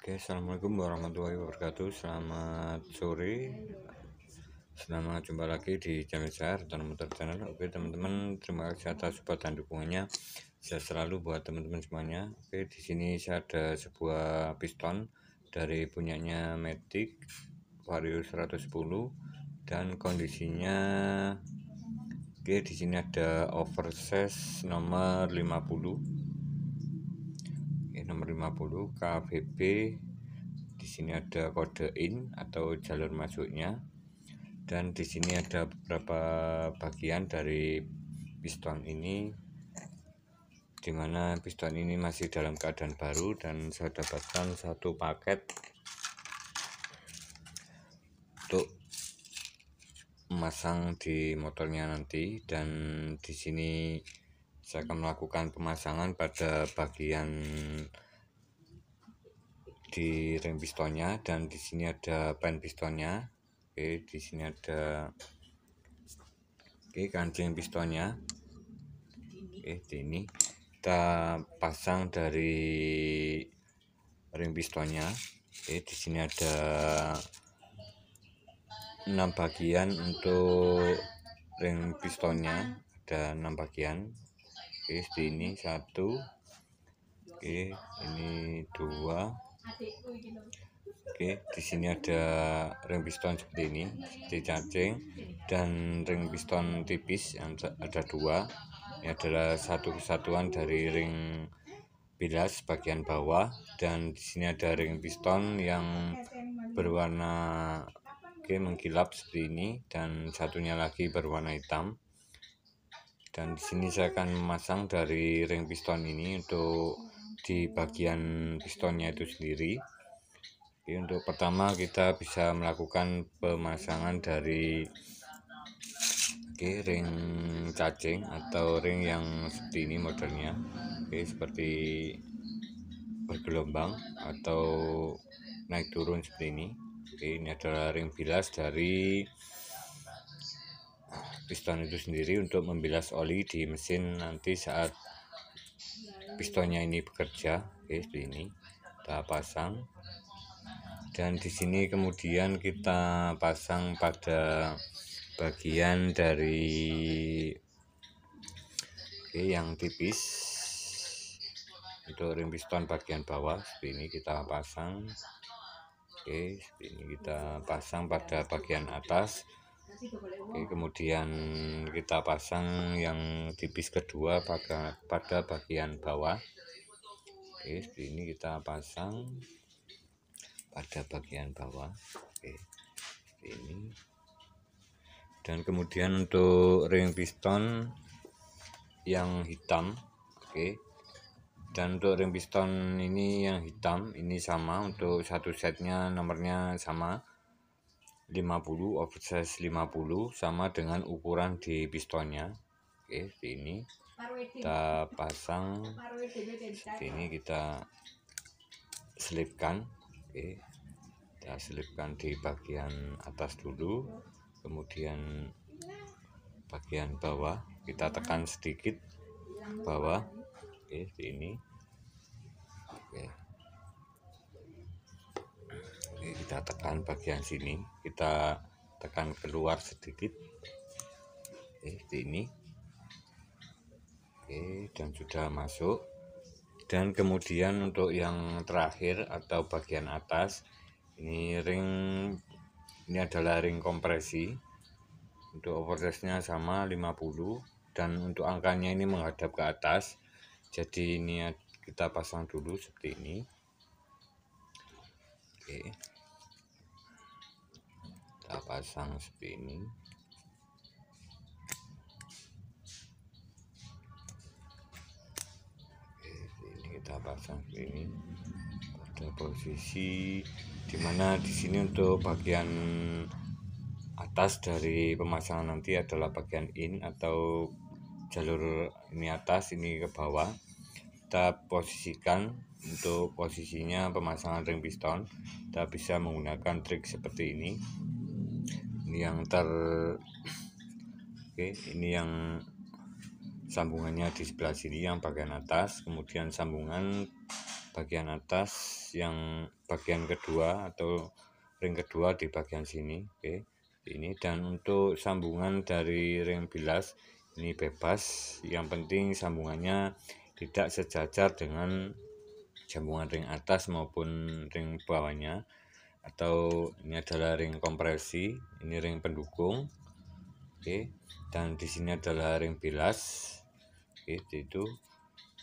Assalamualaikum warahmatullahi wabarakatuh. Selamat sore. Selamat jumpa lagi di channel saya, Return Motor Channel. Teman-teman, terima kasih atas support dan dukungannya. Saya selalu buat teman-teman semuanya. Di sini saya ada sebuah piston dari punyanya Matic Vario 110 dan kondisinya di sini ada oversize nomor 50. Nomor 50 KVB. Di sini ada kode in atau jalur masuknya, dan di sini ada beberapa bagian dari piston ini, dimana piston ini masih dalam keadaan baru, dan saya dapatkan satu paket untuk memasang di motornya nanti. Dan di sini saya akan melakukan pemasangan pada bagian di ring pistonnya, dan di sini ada pen pistonnya. Di sini ada kancing pistonnya. Ini kita pasang dari ring pistonnya. Di sini ada 6 bagian untuk ring pistonnya, ada 6 bagian. Seperti ini 1, ini 2. Di sini ada ring piston seperti ini, seperti cacing, dan ring piston tipis yang ada 2. Ini adalah satu kesatuan dari ring bilas bagian bawah, dan di sini ada ring piston yang berwarna mengkilap seperti ini, dan satunya lagi berwarna hitam. Dan di sini saya akan memasang dari ring piston ini untuk di bagian pistonnya itu sendiri. Untuk pertama kita bisa melakukan pemasangan dari ring cacing atau ring yang seperti ini modelnya, seperti bergelombang atau naik turun seperti ini. Ini adalah ring bilas dari piston itu sendiri untuk membilas oli di mesin nanti saat pistonnya ini bekerja. Seperti ini kita pasang, dan di sini kemudian kita pasang pada bagian dari yang tipis untuk ring piston bagian bawah. Seperti ini kita pasang. Seperti ini kita pasang pada bagian atas. Kemudian kita pasang yang tipis kedua pada bagian bawah. Seperti ini kita pasang pada bagian bawah. Ini, dan kemudian untuk ring piston yang hitam, dan untuk ring piston ini yang hitam ini sama, untuk satu setnya nomornya sama 50, oversize 50, sama dengan ukuran di pistonnya. Seperti ini kita pasang. Seperti ini kita selipkan. Kita selipkan di bagian atas dulu, kemudian bagian bawah kita tekan sedikit bawah. Seperti ini. Kita tekan bagian sini, kita tekan keluar sedikit. Seperti ini. Dan sudah masuk. Dan kemudian untuk yang terakhir atau bagian atas, ini adalah ring kompresi. Untuk oversize-nya sama 50, dan untuk angkanya ini menghadap ke atas. Jadi ini kita pasang dulu seperti ini. Kita pasang seperti ini. Ini kita pasang seperti ini pada posisi dimana di sini untuk bagian atas dari pemasangan nanti adalah bagian in atau jalur ini atas, ini ke bawah. Kita posisikan untuk posisinya pemasangan ring piston. Kita bisa menggunakan trik seperti ini. Ini yang ini yang sambungannya di sebelah sini yang bagian atas, kemudian sambungan bagian atas yang bagian kedua atau ring kedua di bagian sini. Oke, ini. Dan untuk sambungan dari ring bilas ini bebas, yang penting sambungannya tidak sejajar dengan sambungan ring atas maupun ring bawahnya. Atau ini adalah ring kompresi, ini ring pendukung. Oke, dan di sini adalah ring bilas. Oke, itu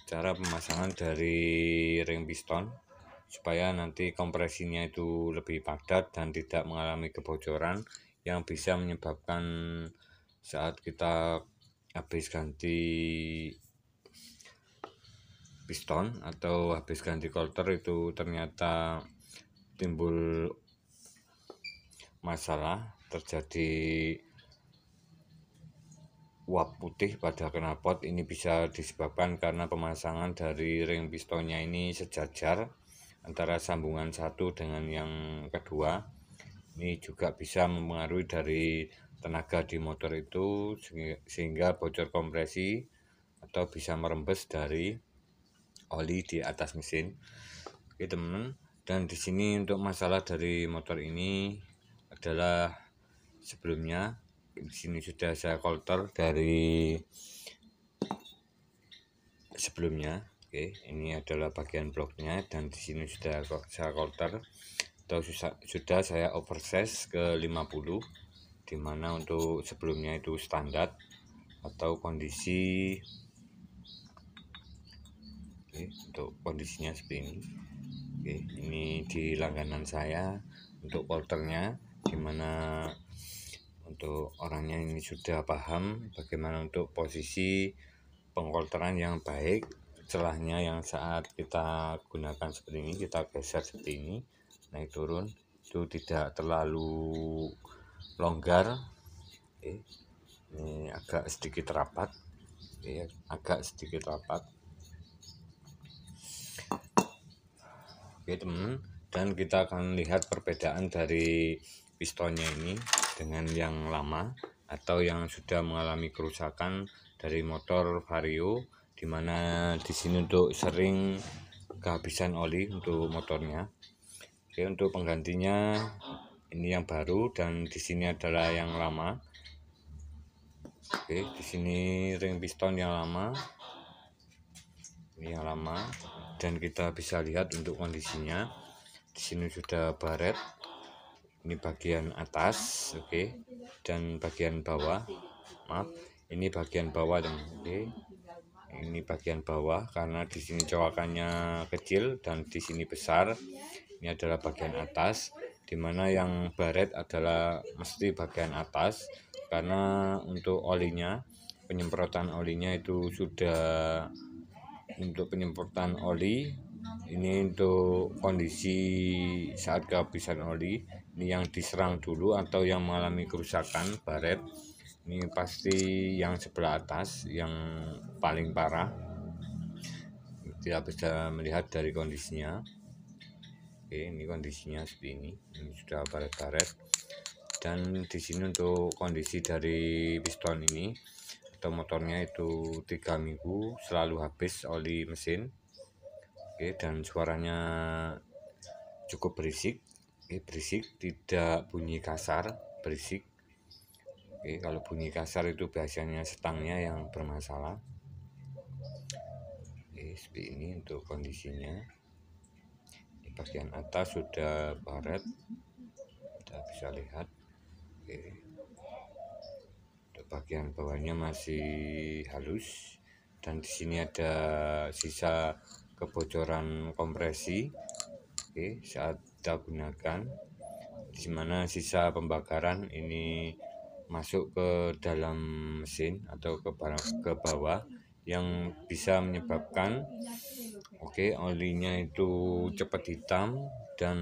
cara pemasangan dari ring piston supaya nanti kompresinya itu lebih padat dan tidak mengalami kebocoran yang bisa menyebabkan saat kita habis ganti piston atau habis ganti coulter itu ternyata timbul masalah, terjadi uap putih pada knalpot. Ini bisa disebabkan karena pemasangan dari ring pistonnya ini sejajar antara sambungan satu dengan yang kedua. Ini juga bisa mempengaruhi dari tenaga di motor itu sehingga bocor kompresi atau bisa merembes dari oli di atas mesin. Oke teman-teman, dan di sini untuk masalah dari motor ini adalah sebelumnya di sini sudah saya coulter dari sebelumnya. Oke, ini adalah bagian bloknya dan di sini sudah saya coulter atau sudah saya oversize ke 50, dimana untuk sebelumnya itu standar atau kondisi. Oke, untuk kondisinya seperti ini. Oke, ini di langganan saya untuk coulternya, dimana untuk orangnya ini sudah paham bagaimana untuk posisi pengkolteran yang baik, celahnya yang saat kita gunakan seperti ini, kita geser seperti ini, naik turun itu tidak terlalu longgar. Oke, ini agak sedikit rapat. Oke, agak sedikit rapat. Oke teman, dan kita akan lihat perbedaan dari pistonnya ini dengan yang lama atau yang sudah mengalami kerusakan dari motor Vario, dimana di sini untuk sering kehabisan oli untuk motornya. Oke, untuk penggantinya ini yang baru dan di sini adalah yang lama. Oke, di sini ring piston yang lama, ini yang lama, dan kita bisa lihat untuk kondisinya. Di sini sudah baret. Ini bagian atas, oke, dan bagian bawah. Maaf, ini bagian bawah teman. Oke, ini bagian bawah karena di sini coakannya kecil dan di sini besar. Ini adalah bagian atas, dimana yang baret adalah mesti bagian atas karena untuk olinya, penyemprotan olinya itu sudah untuk penyemprotan oli. Ini untuk kondisi saat kehabisan oli, ini yang diserang dulu atau yang mengalami kerusakan baret ini pasti yang sebelah atas yang paling parah. Kita bisa melihat dari kondisinya. Oke, ini kondisinya seperti ini sudah baret-baret. Dan di sini untuk kondisi dari piston ini atau motornya itu 3 minggu selalu habis oli mesin. Oke, dan suaranya cukup berisik. Oke, berisik, tidak bunyi kasar, berisik. Oke, kalau bunyi kasar itu biasanya stangnya yang bermasalah. Oke, seperti ini untuk kondisinya. Di bagian atas sudah baret, kita bisa lihat. Oke, untuk bagian bawahnya masih halus dan di sini ada sisa kebocoran kompresi. Oke, saat kita gunakan, dimana sisa pembakaran ini masuk ke dalam mesin atau ke bawah yang bisa menyebabkan olinya itu cepat hitam, dan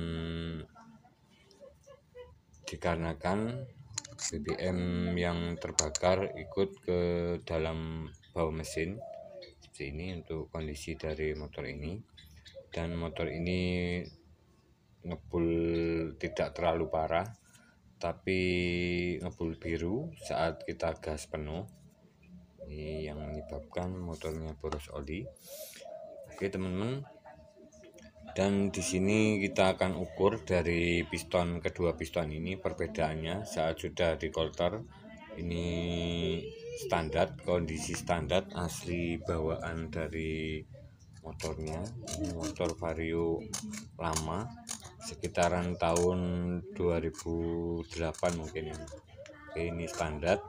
dikarenakan BBM yang terbakar ikut ke dalam bawah mesin. Seperti ini untuk kondisi dari motor ini. Dan motor ini ngebul tidak terlalu parah, tapi ngebul biru saat kita gas penuh. Ini yang menyebabkan motornya boros oli. Oke teman-teman, Dan di sini kita akan ukur dari piston, kedua piston ini perbedaannya saat sudah dikolter. Ini standar, kondisi standar asli bawaan dari motornya. Ini motor Vario lama, sekitaran tahun 2008 mungkin ini. Oke, ini standar.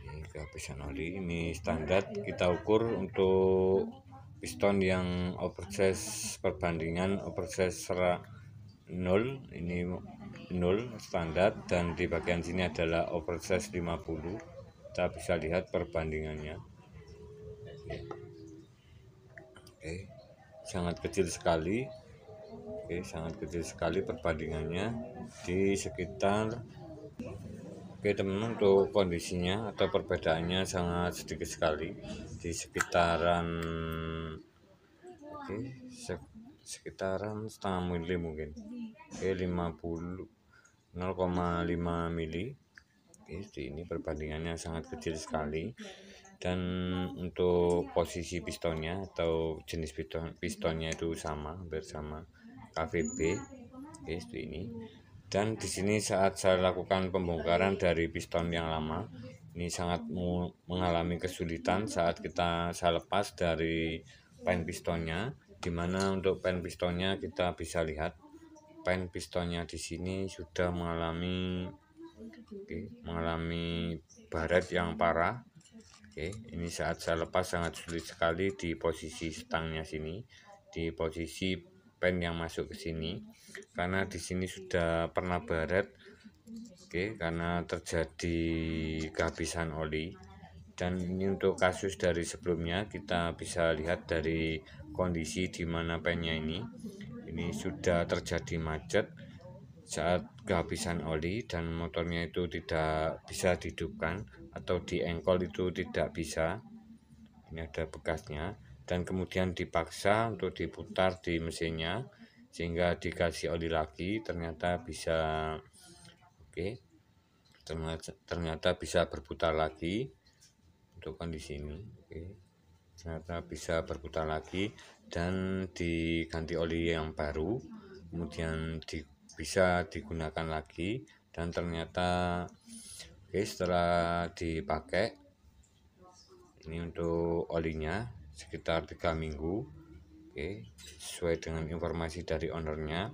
Ini kehabisan oli. Ini standar. Kita ukur untuk piston yang oversize, perbandingan oversize 0, ini 0 standar, dan di bagian sini adalah oversize 50. Kita bisa lihat perbandingannya. Oke, sangat kecil sekali. Oke, sangat kecil sekali perbandingannya di sekitar. Oke teman-teman, untuk kondisinya atau perbedaannya sangat sedikit sekali di sekitaran, oke, sekitaran setengah mili mungkin. Oke, 0,5 mili. Oke, ini perbandingannya sangat kecil sekali. Dan untuk posisi pistonnya atau jenis pistonnya itu sama, bersama KVB. Oke, seperti ini. Dan di sini saat saya lakukan pembongkaran dari piston yang lama, ini sangat mengalami kesulitan saat saya lepas dari pen pistonnya, dimana untuk pen pistonnya kita bisa lihat pen pistonnya di sini sudah mengalami baret yang parah. Oke, ini saat saya lepas sangat sulit sekali di posisi stangnya sini, di posisi pen yang masuk ke sini, karena di sini sudah pernah baret. Oke, karena terjadi kehabisan oli. Dan ini untuk kasus dari sebelumnya, kita bisa lihat dari kondisi di mana pennya ini sudah terjadi macet saat kehabisan oli, dan motornya itu tidak bisa dihidupkan atau diengkol, itu tidak bisa. Ini ada bekasnya, dan kemudian dipaksa untuk diputar di mesinnya sehingga dikasih oli lagi, ternyata bisa. Oke, ternyata bisa berputar lagi untuk kondisi ini. Oke, ternyata bisa berputar lagi dan diganti oli yang baru, kemudian bisa digunakan lagi. Dan ternyata oke, setelah dipakai, ini untuk olinya sekitar 3 minggu. Oke, sesuai dengan informasi dari ownernya,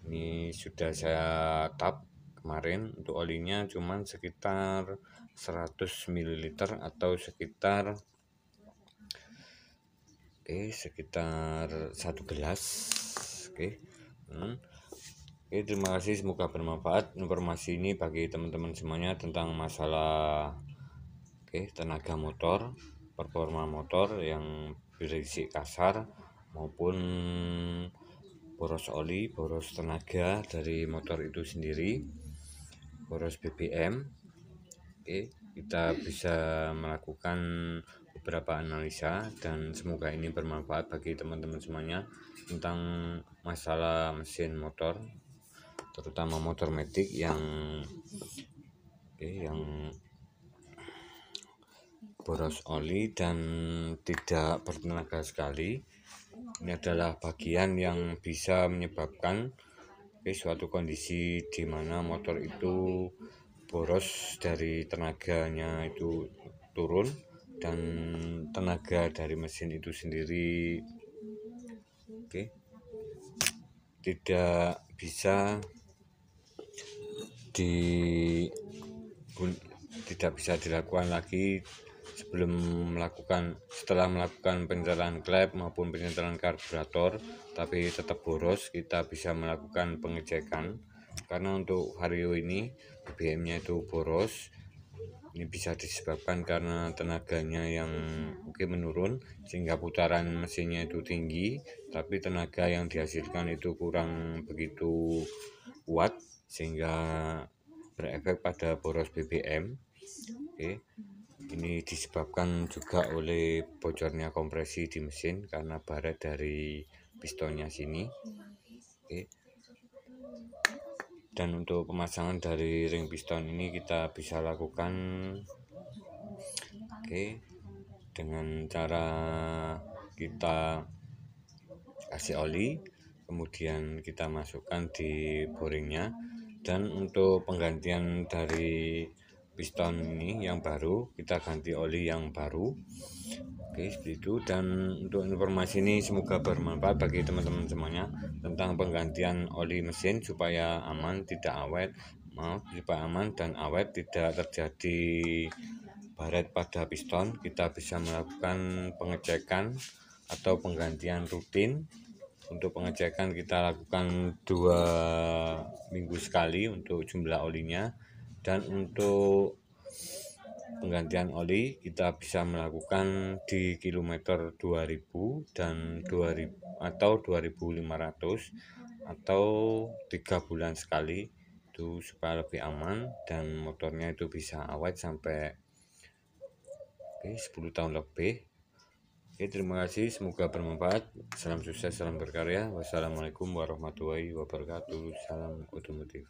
ini sudah saya tap kemarin. Untuk olinya cuman sekitar 100 ml atau sekitar sekitar 1 gelas. Oke. Oke, terima kasih, semoga bermanfaat informasi ini bagi teman-teman semuanya tentang masalah tenaga motor, performa motor yang berisik kasar maupun boros oli, boros tenaga dari motor itu sendiri, boros BBM. Oke, kita bisa melakukan beberapa analisa, dan semoga ini bermanfaat bagi teman-teman semuanya tentang masalah mesin motor, terutama motor metik yang boros oli dan tidak bertenaga sekali. Ini adalah bagian yang bisa menyebabkan suatu kondisi di mana motor itu boros, dari tenaganya itu turun, dan tenaga dari mesin itu sendiri tidak bisa dilakukan lagi setelah melakukan penyetelan klep maupun penyetelan karburator, tapi tetap boros. Kita bisa melakukan pengecekan, karena untuk Vario ini BBM-nya itu boros. Ini bisa disebabkan karena tenaganya yang menurun, sehingga putaran mesinnya itu tinggi, tapi tenaga yang dihasilkan itu kurang begitu kuat, sehingga berefek pada boros BBM. Oke, ini disebabkan juga oleh bocornya kompresi di mesin karena baret dari pistonnya sini. Oke. Dan untuk pemasangan dari ring piston ini kita bisa lakukan dengan cara kita kasih oli, kemudian kita masukkan di boringnya. Dan untuk penggantian dari piston ini yang baru, kita ganti oli yang baru. Oke, seperti itu. Dan untuk informasi ini semoga bermanfaat bagi teman-teman semuanya tentang penggantian oli mesin supaya aman, tidak awet. Supaya aman dan awet, tidak terjadi baret pada piston. Kita bisa melakukan pengecekan atau penggantian rutin. Untuk pengecekan kita lakukan 2 minggu sekali untuk jumlah olinya, dan untuk penggantian oli kita bisa melakukan di kilometer 2000 dan 2000 atau 2500 atau 3 bulan sekali, itu supaya lebih aman dan motornya itu bisa awet sampai 10 tahun lebih. Oke, terima kasih, semoga bermanfaat. Salam sukses, salam berkarya. Wassalamualaikum warahmatullahi wabarakatuh. Salam otomotif.